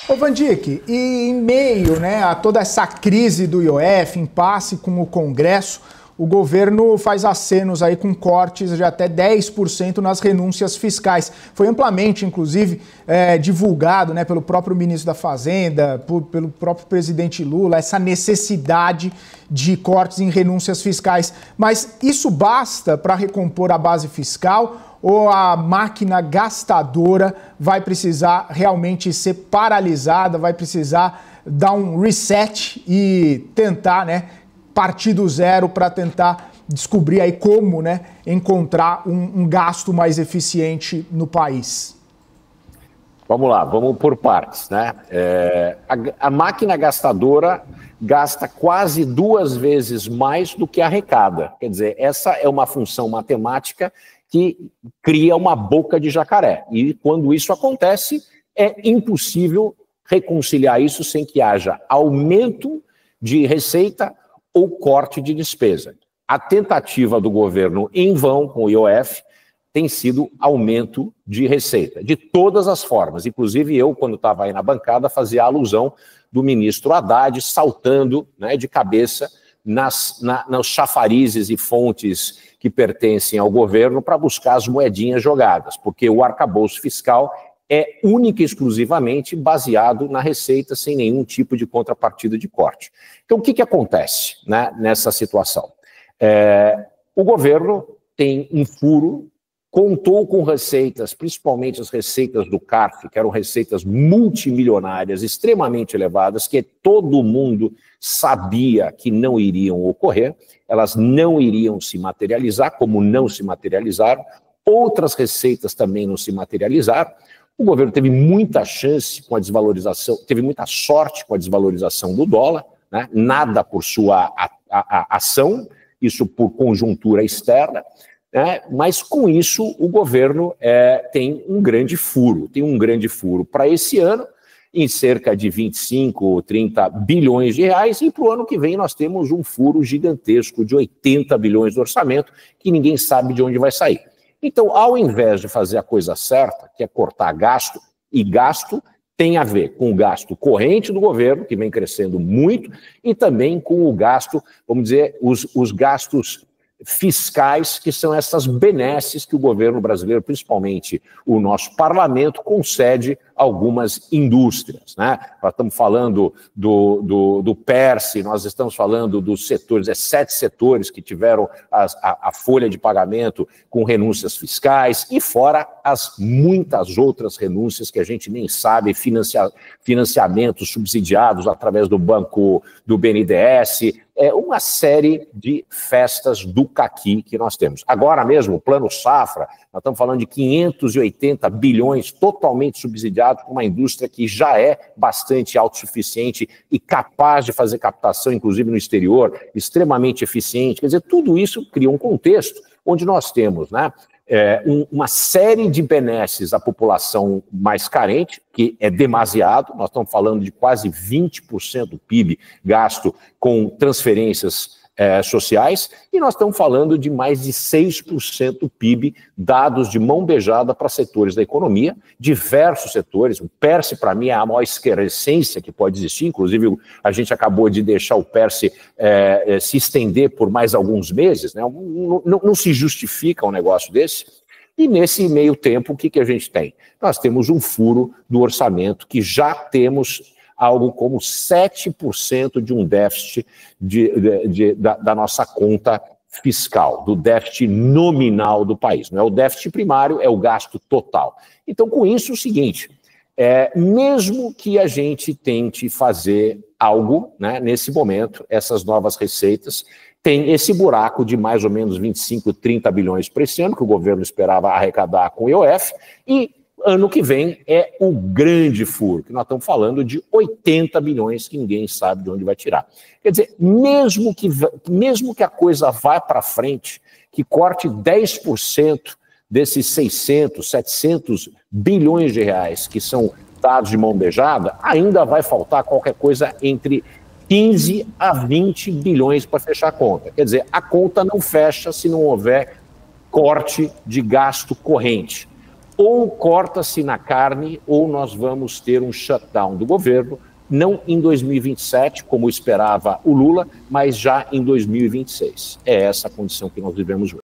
Ô Vandick, e em meio, né, a toda essa crise do IOF, impasse com o Congresso, o governo faz acenos aí com cortes de até 10% nas renúncias fiscais. Foi amplamente, inclusive, divulgado, né, pelo próprio ministro da Fazenda, pelo próprio presidente Lula, essa necessidade de cortes em renúncias fiscais. Mas isso basta para recompor a base fiscal? Ou a máquina gastadora vai precisar realmente ser paralisada, vai precisar dar um reset e tentar, né, partir do zero para tentar descobrir aí como, né, encontrar um gasto mais eficiente no país? Vamos lá, vamos por partes, né? A máquina gastadora gasta quase 2 vezes mais do que arrecada. Quer dizer, essa é uma função matemática que cria uma boca de jacaré. E quando isso acontece, é impossível reconciliar isso sem que haja aumento de receita ou corte de despesa. A tentativa do governo em vão com o IOF tem sido aumento de receita, de todas as formas. Inclusive eu, quando estava aí na bancada, fazia alusão do ministro Haddad saltando, né, de cabeça nos chafarizes e fontes que pertencem ao governo para buscar as moedinhas jogadas, porque o arcabouço fiscal é única e exclusivamente baseado na receita, sem nenhum tipo de contrapartida de corte. Então, o que acontece, né, nessa situação? O governo tem um furo, contou com receitas, principalmente as receitas do CARF, que eram receitas multimilionárias, extremamente elevadas, que todo mundo sabia que não iriam ocorrer, elas não iriam se materializar, como não se materializaram, outras receitas também não se materializaram. O governo teve muita chance com a desvalorização, teve muita sorte com a desvalorização do dólar, né? Nada por sua ação, isso por conjuntura externa. Mas com isso o governo tem um grande furo, para esse ano, em cerca de 25, 30 bilhões de reais, e para o ano que vem nós temos um furo gigantesco de 80 bilhões de orçamento, que ninguém sabe de onde vai sair. Então, ao invés de fazer a coisa certa, que é cortar gasto, e gasto tem a ver com o gasto corrente do governo, que vem crescendo muito, e também com o gasto, vamos dizer, os gastos fiscais, que são essas benesses que o governo brasileiro, principalmente o nosso parlamento, concede a algumas indústrias, né? Nós estamos falando do PERSE, nós estamos falando dos setores, 7 setores que tiveram a folha de pagamento com renúncias fiscais, e fora as muitas outras renúncias que a gente nem sabe, financiamentos subsidiados através do banco do BNDES, uma série de festas do caqui que nós temos. Agora mesmo, o Plano Safra, nós estamos falando de 580 bilhões totalmente subsidiados por uma indústria que já é bastante autossuficiente e capaz de fazer captação, inclusive no exterior, extremamente eficiente. Quer dizer, tudo isso cria um contexto onde nós temos, né, uma série de benesses à população mais carente, que é demasiado. Nós estamos falando de quase 20% do PIB gasto com transferências sociais, e nós estamos falando de mais de 6% do PIB dados de mão beijada para setores da economia, diversos setores. O PERSE, para mim, é a maior excrescência que pode existir, inclusive a gente acabou de deixar o PERSE se estender por mais alguns meses, né? Não se justifica um negócio desse. E nesse meio tempo, o que a gente tem? Nós temos um furo do orçamento, que já temos algo como 7% de um déficit da nossa conta fiscal, do déficit nominal do país. Não é o déficit primário, é o gasto total. Então, com isso, é o seguinte, mesmo que a gente tente fazer algo, né, nesse momento, essas novas receitas, tem esse buraco de mais ou menos 25, 30 bilhões para esse ano, que o governo esperava arrecadar com o IOF, e ano que vem é o grande furo, que nós estamos falando de 80 bilhões que ninguém sabe de onde vai tirar. Quer dizer, mesmo que a coisa vá para frente, que corte 10% desses 600, 700 bilhões de reais que são dados de mão beijada, ainda vai faltar qualquer coisa entre 15 a 20 bilhões para fechar a conta. Quer dizer, a conta não fecha se não houver corte de gasto corrente. ou corta-se na carne, ou nós vamos ter um shutdown do governo, não em 2027, como esperava o Lula, mas já em 2026. É essa a condição que nós vivemos hoje.